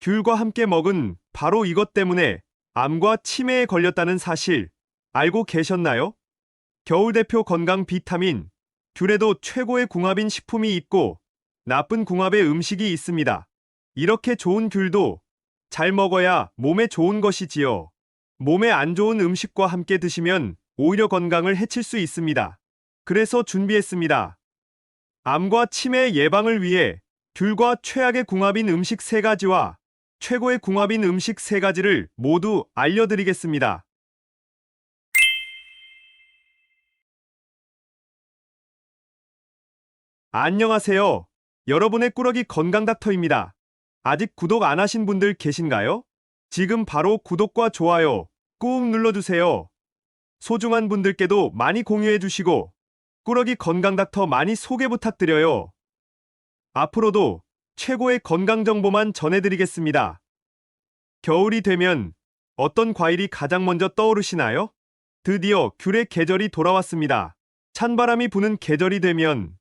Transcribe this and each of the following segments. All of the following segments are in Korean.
귤과 함께 먹은 바로 이것 때문에 암과 치매에 걸렸다는 사실 알고 계셨나요? 겨울 대표 건강 비타민, 귤에도 최고의 궁합인 식품이 있고 나쁜 궁합의 음식이 있습니다. 이렇게 좋은 귤도 잘 먹어야 몸에 좋은 것이지요. 몸에 안 좋은 음식과 함께 드시면 오히려 건강을 해칠 수 있습니다. 그래서 준비했습니다. 암과 치매 예방을 위해 귤과 최악의 궁합인 음식 3가지와 최고의 궁합인 음식 3가지를 모두 알려드리겠습니다. 안녕하세요. 여러분의 꾸러기 건강 닥터입니다. 아직 구독 안 하신 분들 계신가요? 지금 바로 구독과 좋아요 꾹 눌러주세요. 소중한 분들께도 많이 공유해 주시고 꾸러기 건강 닥터 많이 소개 부탁드려요. 앞으로도 최고의 건강 정보만 전해드리겠습니다. 겨울이 되면 어떤 과일이 가장 먼저 떠오르시나요? 드디어 귤의 계절이 돌아왔습니다. 찬바람이 부는 계절이 되면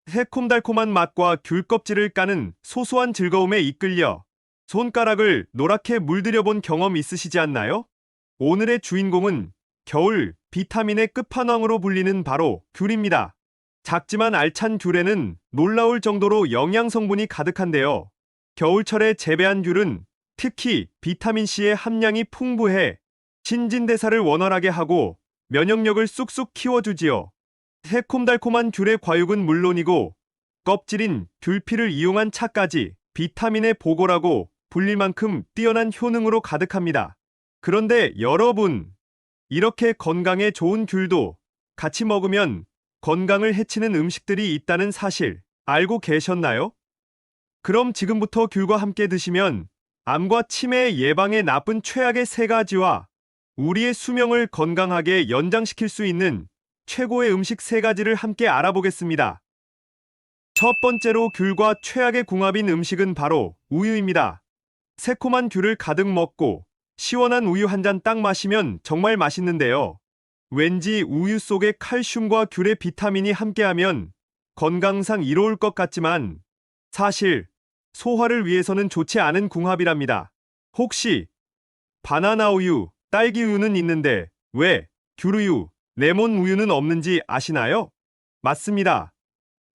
새콤달콤한 맛과 귤 껍질을 까는 소소한 즐거움에 이끌려 손가락을 노랗게 물들여 본 경험 있으시지 않나요? 오늘의 주인공은 겨울 비타민의 끝판왕으로 불리는 바로 귤입니다. 작지만 알찬 귤에는 놀라울 정도로 영양 성분이 가득한데요. 겨울철에 재배한 귤은 특히 비타민C의 함량이 풍부해 신진대사를 원활하게 하고 면역력을 쑥쑥 키워주지요. 새콤달콤한 귤의 과육은 물론이고 껍질인 귤피를 이용한 차까지 비타민의 보고라고 불릴 만큼 뛰어난 효능으로 가득합니다. 그런데 여러분, 이렇게 건강에 좋은 귤도 같이 먹으면 건강을 해치는 음식들이 있다는 사실 알고 계셨나요? 그럼 지금부터 귤과 함께 드시면 암과 치매 예방에 나쁜 최악의 3가지와 우리의 수명을 건강하게 연장시킬 수 있는 최고의 음식 3가지를 함께 알아보겠습니다. 첫 번째로 귤과 최악의 궁합인 음식은 바로 우유입니다. 새콤한 귤을 가득 먹고 시원한 우유 한 잔 딱 마시면 정말 맛있는데요. 왠지 우유 속에 칼슘과 귤의 비타민이 함께하면 건강상 이로울 것 같지만 사실 소화를 위해서는 좋지 않은 궁합이랍니다. 혹시 바나나 우유, 딸기 우유는 있는데 왜 귤우유, 레몬 우유는 없는지 아시나요? 맞습니다.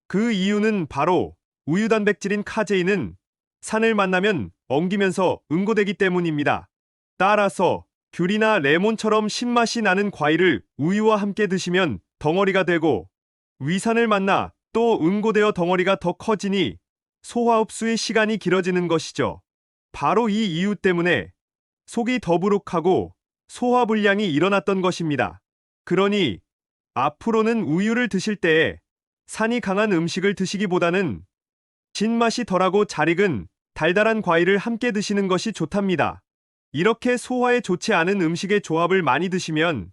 그 이유는 바로 우유 단백질인 카제인은 산을 만나면 엉기면서 응고되기 때문입니다. 따라서 귤이나 레몬처럼 신맛이 나는 과일을 우유와 함께 드시면 덩어리가 되고 위산을 만나 또 응고되어 덩어리가 더 커지니 소화 흡수의 시간이 길어지는 것이죠. 바로 이 이유 때문에 속이 더부룩하고 소화불량이 일어났던 것입니다. 그러니 앞으로는 우유를 드실 때에 산이 강한 음식을 드시기보다는 신맛이 덜하고 잘 익은 달달한 과일을 함께 드시는 것이 좋답니다. 이렇게 소화에 좋지 않은 음식의 조합을 많이 드시면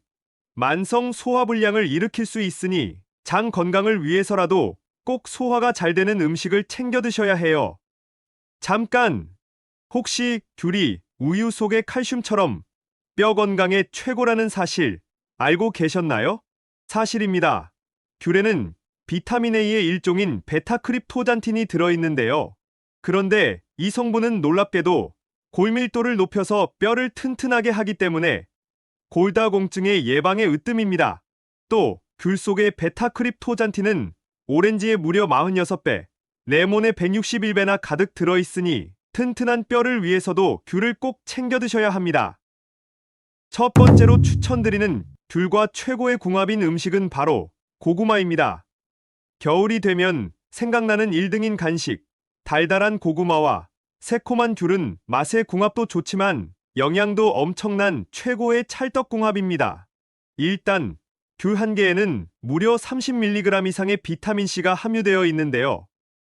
만성 소화불량을 일으킬 수 있으니 장 건강을 위해서라도 꼭 소화가 잘 되는 음식을 챙겨 드셔야 해요. 잠깐! 혹시 귤이 우유 속의 칼슘처럼 뼈 건강에 최고라는 사실 알고 계셨나요? 사실입니다. 귤에는 비타민 A의 일종인 베타크립토잔틴이 들어있는데요. 그런데 이 성분은 놀랍게도 골밀도를 높여서 뼈를 튼튼하게 하기 때문에 골다공증의 예방에 으뜸입니다. 또 귤 속의 베타크립토잔틴은 오렌지의 무려 46배, 레몬의 161배나 가득 들어있으니 튼튼한 뼈를 위해서도 귤을 꼭 챙겨 드셔야 합니다. 첫 번째로 추천드리는 귤과 최고의 궁합인 음식은 바로 고구마입니다. 겨울이 되면 생각나는 1등인 간식, 달달한 고구마와 새콤한 귤은 맛의 궁합도 좋지만 영양도 엄청난 최고의 찰떡궁합입니다. 일단 귤 한 개에는 무려 30mg 이상의 비타민C가 함유되어 있는데요.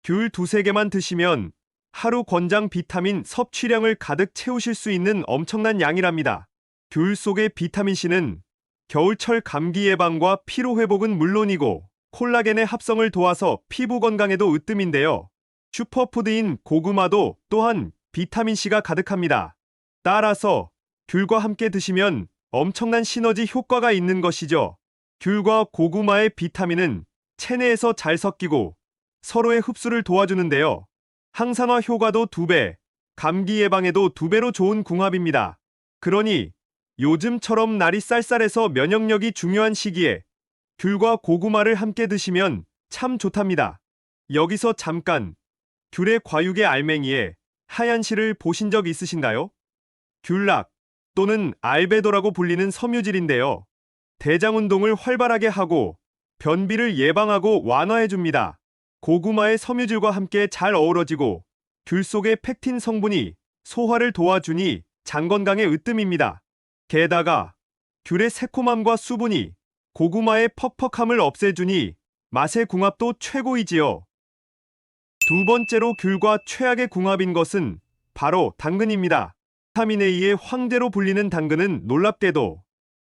귤 2~3개만 드시면 하루 권장 비타민 섭취량을 가득 채우실 수 있는 엄청난 양이랍니다. 귤 속의 비타민C는 겨울철 감기 예방과 피로 회복은 물론이고 콜라겐의 합성을 도와서 피부 건강에도 으뜸인데요. 슈퍼푸드인 고구마도 또한 비타민C가 가득합니다. 따라서 귤과 함께 드시면 엄청난 시너지 효과가 있는 것이죠. 귤과 고구마의 비타민은 체내에서 잘 섞이고 서로의 흡수를 도와주는데요. 항산화 효과도 2배, 감기 예방에도 2배로 좋은 궁합입니다. 그러니 요즘처럼 날이 쌀쌀해서 면역력이 중요한 시기에 귤과 고구마를 함께 드시면 참 좋답니다. 여기서 잠깐 귤의 과육의 알맹이에 하얀 실을 보신 적 있으신가요? 귤락 또는 알베도라고 불리는 섬유질인데요. 대장 운동을 활발하게 하고 변비를 예방하고 완화해 줍니다. 고구마의 섬유질과 함께 잘 어우러지고 귤 속의 펙틴 성분이 소화를 도와주니 장 건강에 으뜸입니다. 게다가 귤의 새콤함과 수분이 고구마의 퍽퍽함을 없애주니 맛의 궁합도 최고이지요. 두 번째로 귤과 최악의 궁합인 것은 바로 당근입니다. 비타민 A의 황제로 불리는 당근은 놀랍게도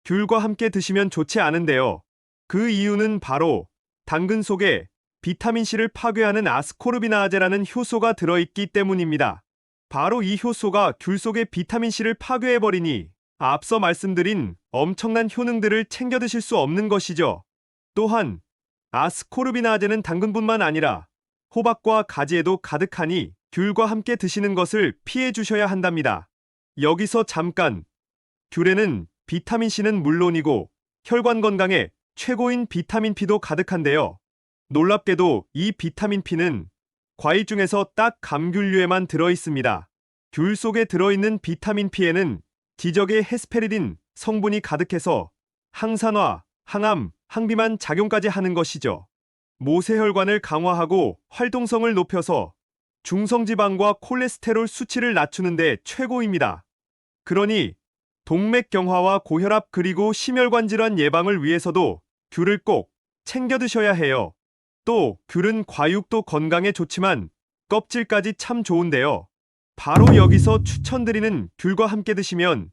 귤과 함께 드시면 좋지 않은데요. 그 이유는 바로 당근 속에 비타민C를 파괴하는 아스코르비나아제라는 효소가 들어있기 때문입니다. 바로 이 효소가 귤 속의 비타민C를 파괴해버리니 앞서 말씀드린 엄청난 효능들을 챙겨 드실 수 없는 것이죠. 또한 아스코르비나아제는 당근뿐만 아니라 호박과 가지에도 가득하니 귤과 함께 드시는 것을 피해 주셔야 한답니다. 여기서 잠깐, 귤에는 비타민C는 물론이고 혈관 건강에 최고인 비타민 P도 가득한데요. 놀랍게도 이 비타민 P는 과일 중에서 딱 감귤류에만 들어있습니다. 귤 속에 들어있는 비타민 P에는 기적의 헤스페리딘 성분이 가득해서 항산화, 항암, 항비만 작용까지 하는 것이죠. 모세혈관을 강화하고 활동성을 높여서 중성지방과 콜레스테롤 수치를 낮추는 데 최고입니다. 그러니 동맥경화와 고혈압 그리고 심혈관 질환 예방을 위해서도 귤을 꼭 챙겨 드셔야 해요. 또 귤은 과육도 건강에 좋지만 껍질까지 참 좋은데요. 바로 여기서 추천드리는 귤과 함께 드시면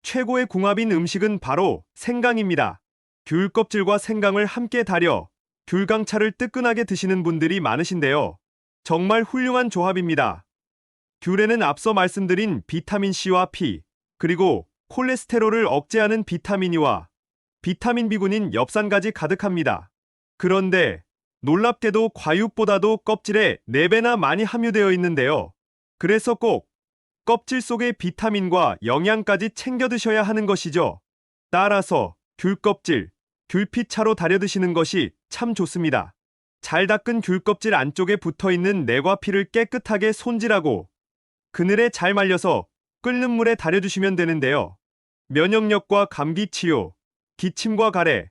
최고의 궁합인 음식은 바로 생강입니다. 귤 껍질과 생강을 함께 달여 귤강차를 뜨끈하게 드시는 분들이 많으신데요. 정말 훌륭한 조합입니다. 귤에는 앞서 말씀드린 비타민C와 P, 그리고 콜레스테롤을 억제하는 비타민E와 비타민 B군인 엽산까지 가득합니다. 그런데 놀랍게도 과육보다도 껍질에 4배나 많이 함유되어 있는데요. 그래서 꼭 껍질 속의 비타민과 영양까지 챙겨 드셔야 하는 것이죠. 따라서 귤 껍질, 귤피차로 달여 드시는 것이 참 좋습니다. 잘 닦은 귤 껍질 안쪽에 붙어있는 뇌과 피를 깨끗하게 손질하고 그늘에 잘 말려서 끓는 물에 달여주시면 되는데요. 면역력과 감기 치유, 기침과 가래,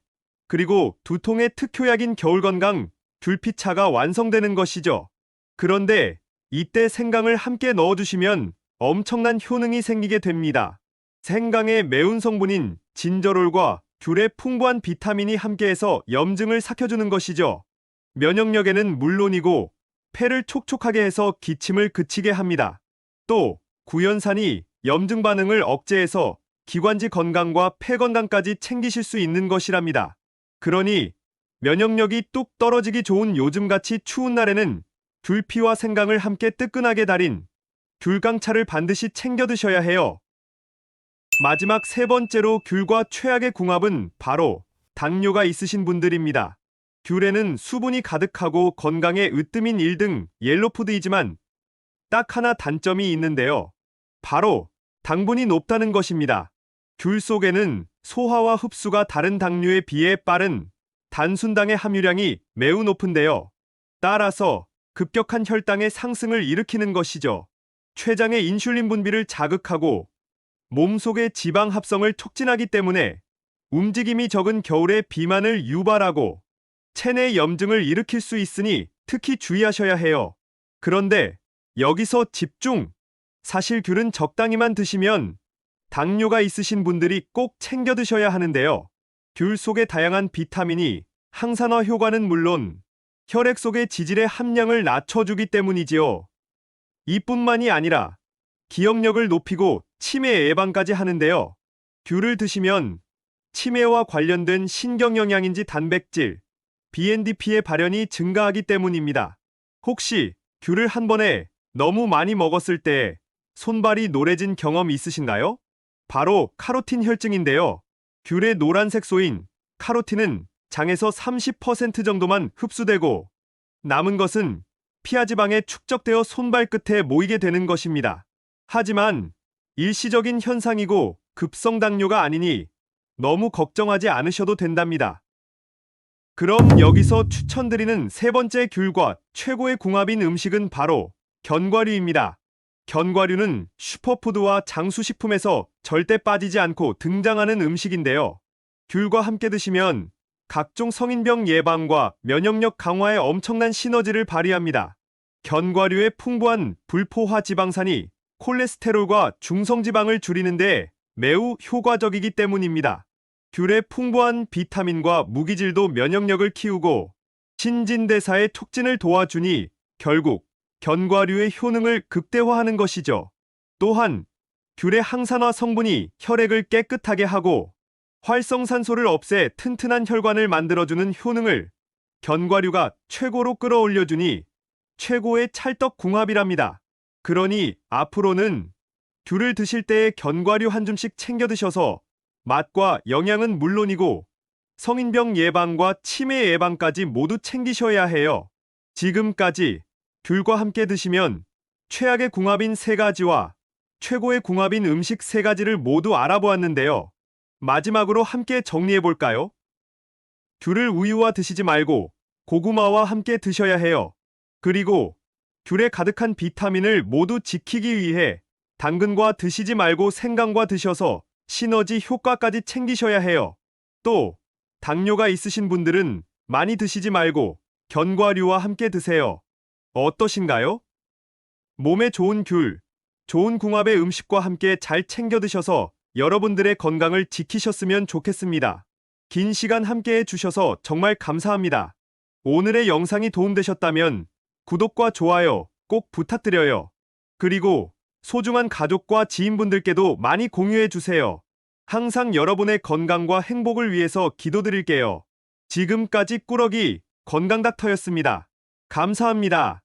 그리고 두통의 특효약인 겨울건강 귤피차가 완성되는 것이죠. 그런데 이때 생강을 함께 넣어주시면 엄청난 효능이 생기게 됩니다. 생강의 매운 성분인 진저롤과 귤의 풍부한 비타민이 함께해서 염증을 삭혀주는 것이죠. 면역력에는 물론이고 폐를 촉촉하게 해서 기침을 그치게 합니다. 또 구연산이 염증 반응을 억제해서 기관지 건강과 폐 건강까지 챙기실 수 있는 것이랍니다. 그러니 면역력이 뚝 떨어지기 좋은 요즘같이 추운 날에는 귤피와 생강을 함께 뜨끈하게 달인 귤강차를 반드시 챙겨 드셔야 해요. 마지막 세 번째로 귤과 최악의 궁합은 바로 당뇨가 있으신 분들입니다. 귤에는 수분이 가득하고 건강에 으뜸인 1등 옐로푸드이지만 딱 하나 단점이 있는데요. 바로 당분이 높다는 것입니다. 귤 속에는 소화와 흡수가 다른 당류에 비해 빠른 단순당의 함유량이 매우 높은데요. 따라서 급격한 혈당의 상승을 일으키는 것이죠. 췌장의 인슐린 분비를 자극하고 몸속의 지방 합성을 촉진하기 때문에 움직임이 적은 겨울에 비만을 유발하고 체내 염증을 일으킬 수 있으니 특히 주의하셔야 해요. 그런데 여기서 집중! 사실 귤은 적당히만 드시면 당뇨가 있으신 분들이 꼭 챙겨 드셔야 하는데요. 귤 속의 다양한 비타민이 항산화 효과는 물론 혈액 속의 지질의 함량을 낮춰주기 때문이지요. 이뿐만이 아니라 기억력을 높이고 치매 예방까지 하는데요. 귤을 드시면 치매와 관련된 신경영양인지 단백질, BNDP의 발현이 증가하기 때문입니다. 혹시 귤을 한 번에 너무 많이 먹었을 때 손발이 노래진 경험 있으신가요? 바로 카로틴 혈증인데요. 귤의 노란색 소인 카로틴은 장에서 30% 정도만 흡수되고 남은 것은 피하지방에 축적되어 손발 끝에 모이게 되는 것입니다. 하지만 일시적인 현상이고 급성 당뇨가 아니니 너무 걱정하지 않으셔도 된답니다. 그럼 여기서 추천드리는 세 번째 귤과 최고의 궁합인 음식은 바로 견과류입니다. 견과류는 슈퍼푸드와 장수식품에서 절대 빠지지 않고 등장하는 음식인데요. 귤과 함께 드시면 각종 성인병 예방과 면역력 강화에 엄청난 시너지를 발휘합니다. 견과류의 풍부한 불포화 지방산이 콜레스테롤과 중성지방을 줄이는 데 매우 효과적이기 때문입니다. 귤의 풍부한 비타민과 무기질도 면역력을 키우고 신진대사의 촉진을 도와주니 결국 견과류의 효능을 극대화하는 것이죠. 또한 귤의 항산화 성분이 혈액을 깨끗하게 하고 활성산소를 없애 튼튼한 혈관을 만들어주는 효능을 견과류가 최고로 끌어올려주니 최고의 찰떡궁합이랍니다. 그러니 앞으로는 귤을 드실 때에 견과류 한 줌씩 챙겨 드셔서 맛과 영양은 물론이고 성인병 예방과 치매 예방까지 모두 챙기셔야 해요. 지금까지 귤과 함께 드시면 최악의 궁합인 세 가지와 최고의 궁합인 음식 세 가지를 모두 알아보았는데요. 마지막으로 함께 정리해 볼까요? 귤을 우유와 드시지 말고 고구마와 함께 드셔야 해요. 그리고 귤에 가득한 비타민을 모두 지키기 위해 당근과 드시지 말고 생강과 드셔서 시너지 효과까지 챙기셔야 해요. 또 당뇨가 있으신 분들은 많이 드시지 말고 견과류와 함께 드세요. 어떠신가요? 몸에 좋은 귤, 좋은 궁합의 음식과 함께 잘 챙겨 드셔서 여러분들의 건강을 지키셨으면 좋겠습니다. 긴 시간 함께 해주셔서 정말 감사합니다. 오늘의 영상이 도움되셨다면 구독과 좋아요 꼭 부탁드려요. 그리고 소중한 가족과 지인분들께도 많이 공유해주세요. 항상 여러분의 건강과 행복을 위해서 기도드릴게요. 지금까지 꾸러기 건강닥터였습니다. 감사합니다.